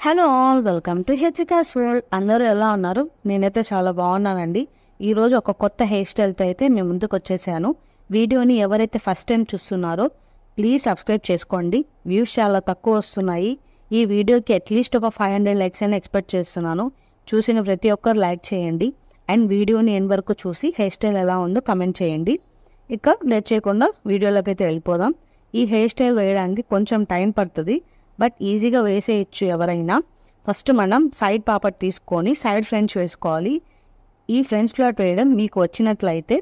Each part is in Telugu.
హలో ఆల్, వెల్కమ్ టు హెచ్వికాస్ వరల్డ్. అందరూ ఎలా ఉన్నారు? నేనైతే చాలా బాగున్నానండి. ఈరోజు ఒక కొత్త హెయిర్ స్టైల్తో అయితే మేము ముందుకు వచ్చేసాను. వీడియోని ఎవరైతే ఫస్ట్ టైం చూస్తున్నారో ప్లీజ్ సబ్స్క్రైబ్ చేసుకోండి. వ్యూస్ చాలా తక్కువ వస్తున్నాయి. ఈ వీడియోకి అట్లీస్ట్ ఒక 500 లైక్స్ అని ఎక్స్పెక్ట్ చేస్తున్నాను. చూసిన ప్రతి ఒక్కరు లైక్ చేయండి అండ్ వీడియోని ఎండ్ వరకు చూసి హెయిర్ స్టైల్ ఎలా ఉందో కమెంట్ చేయండి. ఇక లేట్ చేయకుండా వీడియోలోకి అయితే వెళ్ళిపోదాం. ఈ హెయిర్ స్టైల్ వేయడానికి కొంచెం టైం పడుతుంది, బట్ ఈజీగా వేసేయచ్చు ఎవరైనా. ఫస్ట్ మనం సైడ్ పాపట్ తీసుకొని సైడ్ ఫ్రెంచ్ వేసుకోవాలి. ఈ ఫ్రెంచ్ ఫ్లాట్ వేయడం మీకు వచ్చినట్లయితే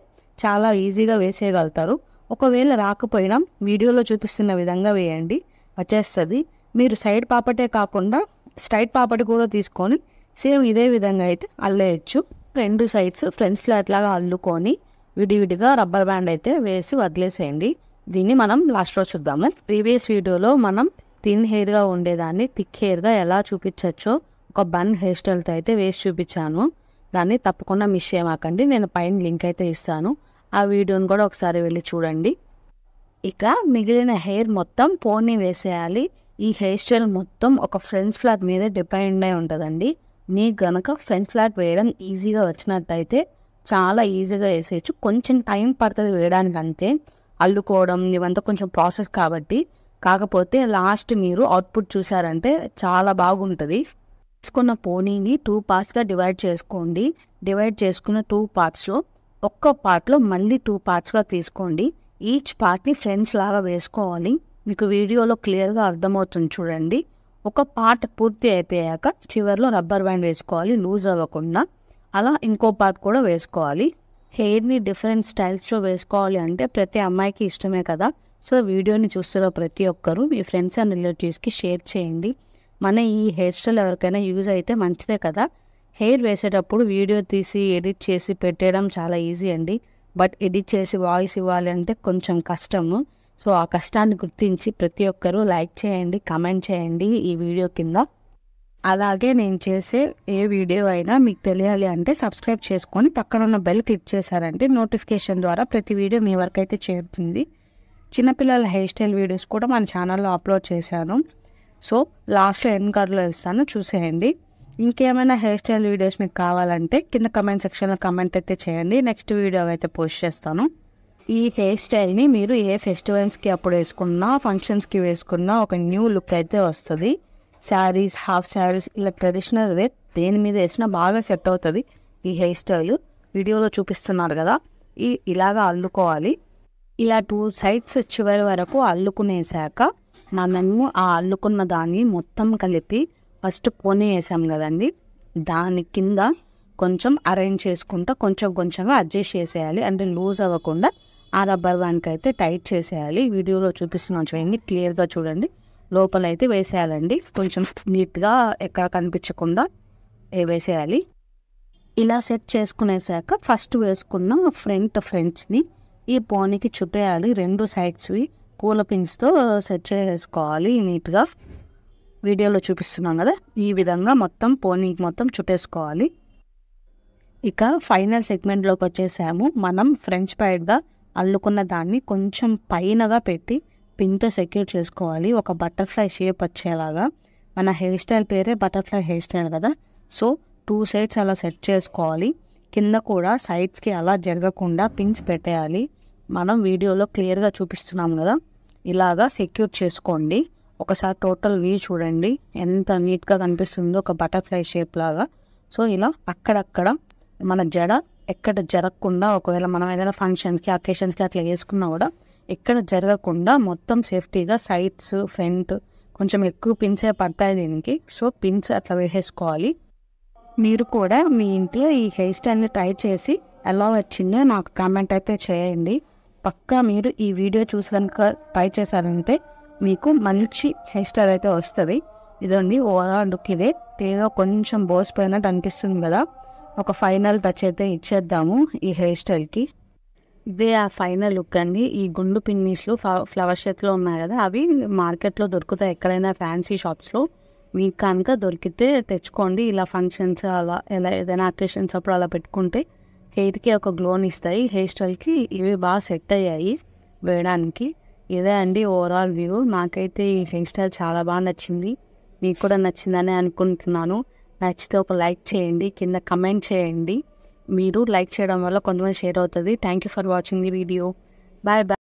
చాలా ఈజీగా వేసేయగలుగుతారు. ఒకవేళ రాకపోయినా వీడియోలో చూపిస్తున్న విధంగా వేయండి, వచ్చేస్తుంది. మీరు సైడ్ పాపటే కాకుండా స్ట్రైట్ పాపట్ కూడా తీసుకొని సేమ్ ఇదే విధంగా అయితే అల్లేయచ్చు. రెండు సైడ్స్ ఫ్రెంచ్ ఫ్లాట్ లాగా అల్లుకొని విడివిడిగా రబ్బర్ బ్యాండ్ అయితే వేసి వదిలేసేయండి. దీన్ని మనం లాస్ట్లో చూద్దాము. ప్రీవియస్ వీడియోలో మనం థిన్ హెయిర్గా ఉండేదాన్ని థిక్ హెయిర్గా ఎలా చూపించచ్చో ఒక బన్ హెయిర్ స్టైల్తో అయితే వేసి చూపించాను. దాన్ని తప్పకుండా మిస్ చేయమాకండి. నేను పైన లింక్ అయితే ఇస్తాను, ఆ వీడియోని కూడా ఒకసారి వెళ్ళి చూడండి. ఇక మిగిలిన హెయిర్ మొత్తం పోనీ వేసేయాలి. ఈ హెయిర్ స్టైల్ మొత్తం ఒక ఫ్రెంచ్ ఫ్లాట్ మీదే డిపెండ్ అయి ఉంటుందండి. మీకు గనక ఫ్రెంచ్ ఫ్లాట్ వేయడం ఈజీగా వచ్చినట్టయితే చాలా ఈజీగా వేసేయచ్చు. కొంచెం టైం పడుతుంది వేయడానికి, అంతే. అల్లుకోవడం ఇవంతా కొంచెం ప్రాసెస్ కాబట్టి. కాకపోతే లాస్ట్ మీరు అవుట్పుట్ చూసారంటే చాలా బాగుంటుంది. తీసుకున్న పోనీని 2 పార్ట్స్గా డివైడ్ చేసుకోండి. డివైడ్ చేసుకున్న 2 పార్ట్స్లో ఒక్క పార్ట్లో మళ్ళీ 2 పార్ట్స్గా తీసుకోండి. ఈచ్ పార్ట్ని ఫ్రెంచ్ లాగా వేసుకోవాలి. మీకు వీడియోలో క్లియర్గా అర్థమవుతుంది చూడండి. ఒక పార్ట్ పూర్తి అయిపోయాక చివరిలో రబ్బర్ బ్యాండ్ వేసుకోవాలి, లూజ్ అవ్వకుండా. అలా ఇంకో పార్ట్ కూడా వేసుకోవాలి. హెయిర్ని డిఫరెంట్ స్టైల్స్లో వేసుకోవాలి అంటే ప్రతి అమ్మాయికి ఇష్టమే కదా. సో వీడియోని చూస్తున్న ప్రతి ఒక్కరూ మీ ఫ్రెండ్స్ అండ్ రిలేటివ్స్కి షేర్ చేయండి. మన ఈ హెయిర్ స్టైల్ ఎవరికైనా యూజ్ అయితే మంచిదే కదా. హెయిర్ వేసేటప్పుడు వీడియో తీసి ఎడిట్ చేసి పెట్టేయడం చాలా ఈజీ అండి, బట్ ఎడిట్ చేసి వాయిస్ ఇవ్వాలి అంటే కొంచెం కష్టము. సో ఆ కష్టాన్ని గుర్తించి ప్రతి ఒక్కరూ లైక్ చేయండి, కమెంట్ చేయండి ఈ వీడియో కింద. అలాగే నేను చేసే ఏ వీడియో అయినా మీకు తెలియాలి అంటే సబ్స్క్రైబ్ చేసుకొని పక్కన ఉన్న బెల్ క్లిక్ చేశారంటే నోటిఫికేషన్ ద్వారా ప్రతి వీడియో మీ వరకు అయితే చేరుతుంది. చిన్నపిల్లల హెయిర్ స్టైల్ వీడియోస్ కూడా మన ఛానల్లో అప్లోడ్ చేశాను. సో లాస్ట్లో ఎండ్ కార్డ్లో ఇస్తాను, చూసేయండి. ఇంకేమైనా హెయిర్ స్టైల్ వీడియోస్ మీకు కావాలంటే కింద కమెంట్ సెక్షన్లో కమెంట్ అయితే చేయండి. నెక్స్ట్ వీడియో అయితే పోస్ట్ చేస్తాను. ఈ హెయిర్ స్టైల్ని మీరు ఏ ఫెస్టివల్స్కి అప్పుడు వేసుకున్నా, ఫంక్షన్స్కి వేసుకున్నా ఒక న్యూ లుక్ అయితే వస్తుంది. శారీస్, హాఫ్ శారీస్, ఇలా ట్రెడిషనల్ వేర్ దేని మీద వేసినా బాగా సెట్ అవుతుంది ఈ హెయిర్ స్టైల్. వీడియోలో చూపిస్తున్నారు కదా, ఇలాగా అల్లుకోవాలి. ఇలా 2 సైడ్స్ చివరి వరకు అల్లుకునేసాక మనము ఆ అల్లుకున్న దాన్ని మొత్తం కలిపి ఫస్ట్ పోనీ వేసాం కదండి, దాని కింద కొంచెం అరేంజ్ చేసుకుంటా కొంచెం కొంచెంగా అడ్జస్ట్ చేసేయాలి. అంటే లూజ్ అవ్వకుండా ఆ రబ్బర్ బ్యాండ్కి అయితే టైట్ చేసేయాలి. వీడియోలో చూపిస్తున్నాను చూడండి, క్లియర్గా చూడండి. లోపల అయితే వేసేయాలండి, కొంచెం నీట్గా ఎక్కడ కనిపించకుండా వేసేయాలి. ఇలా సెట్ చేసుకునేసాక ఫస్ట్ వేసుకున్న ఫ్రెంచ్ని ఈ పోనీకి చుట్టేయాలి. 2 సైడ్స్వి పూల పిన్స్తో సెట్ చేసుకోవాలి నీట్గా. వీడియోలో చూపిస్తున్నాం కదా, ఈ విధంగా మొత్తం పోనీకి మొత్తం చుట్టేసుకోవాలి. ఇక ఫైనల్ సెగ్మెంట్లోకి వచ్చేసాము. మనం ఫ్రెంచ్ ప్యాడ్గా అల్లుకున్న దాన్ని కొంచెం పైనగా పెట్టి పిన్తో సెక్యూర్ చేసుకోవాలి, ఒక బటర్ఫ్లై షేప్ వచ్చేలాగా. మన హెయిర్ స్టైల్ పేరే బటర్ఫ్లై హెయిర్ స్టైల్ కదా. సో 2 సైడ్స్ అలా సెట్ చేసుకోవాలి. కింద కూడా సైడ్స్కి అలా జరగకుండా పిన్స్ పెట్టేయాలి. మనం వీడియోలో క్లియర్గా చూపిస్తున్నాం కదా, ఇలాగా సెక్యూర్ చేసుకోండి. ఒకసారి టోటల్ వ్యూ చూడండి ఎంత నీట్గా కనిపిస్తుందో, ఒక బటర్ఫ్లై షేప్ లాగా. సో ఇలా అక్కడక్కడ మన జడ ఎక్కడ జరగకుండా, ఒకవేళ మనం ఏదైనా ఫంక్షన్స్కి, అకేషన్స్కి అట్లా వేసుకున్నా కూడా ఎక్కడ జరగకుండా మొత్తం సేఫ్టీగా సైడ్స్, ఫ్రంట్ కొంచెం ఎక్కువ పిన్సే పడతాయి దీనికి. సో పిన్స్ అట్లా వేసేసుకోవాలి. మీరు కూడా మీ ఇంట్లో ఈ హెయిర్ స్టైల్ని ట్రై చేసి ఎలా వచ్చిందో నాకు కామెంట్ అయితే చేయండి. పక్కా మీరు ఈ వీడియో చూసి కనుక ట్రై చేశారంటే మీకు మంచి హెయిర్ స్టైల్ అయితే వస్తుంది. ఇదండి ఓవరాల్ లుక్. ఇదే ఏదో కొంచెం బోసిపోయినట్టు అనిపిస్తుంది కదా, ఒక ఫైనల్ టచ్ అయితే ఇచ్చేద్దాము ఈ హెయిర్ స్టైల్కి. ఇదే ఆ ఫైనల్ లుక్ అండి. ఈ గుండు పిన్నీస్లు ఫ్లవర్ షేప్లో ఉన్నాయి కదా, అవి మార్కెట్లో దొరుకుతాయి ఎక్కడైనా ఫ్యాన్సీ షాప్స్లో. మీకు కనుక దొరికితే తెచ్చుకోండి. ఇలా ఫంక్షన్స్ అలా ఏదైనా అకేషన్స్ అప్పుడు అలా పెట్టుకుంటే హెయిర్కి ఒక గ్లోని ఇస్తాయి. హెయిర్ స్టైల్కి ఇవి బాగా సెట్ అయ్యాయి వేయడానికి. ఇదే అండి ఓవరాల్ వ్యూ. నాకైతే ఈ హెయిర్ స్టైల్ చాలా బాగా నచ్చింది. మీకు కూడా నచ్చిందని అనుకుంటున్నాను. నచ్చితే ఒక లైక్ చేయండి, కింద కమెంట్ చేయండి. మీరు లైక్ చేయడం వల్ల కొంతమంది షేర్ అవుతుంది. Thank you for watching the video. Bye bye.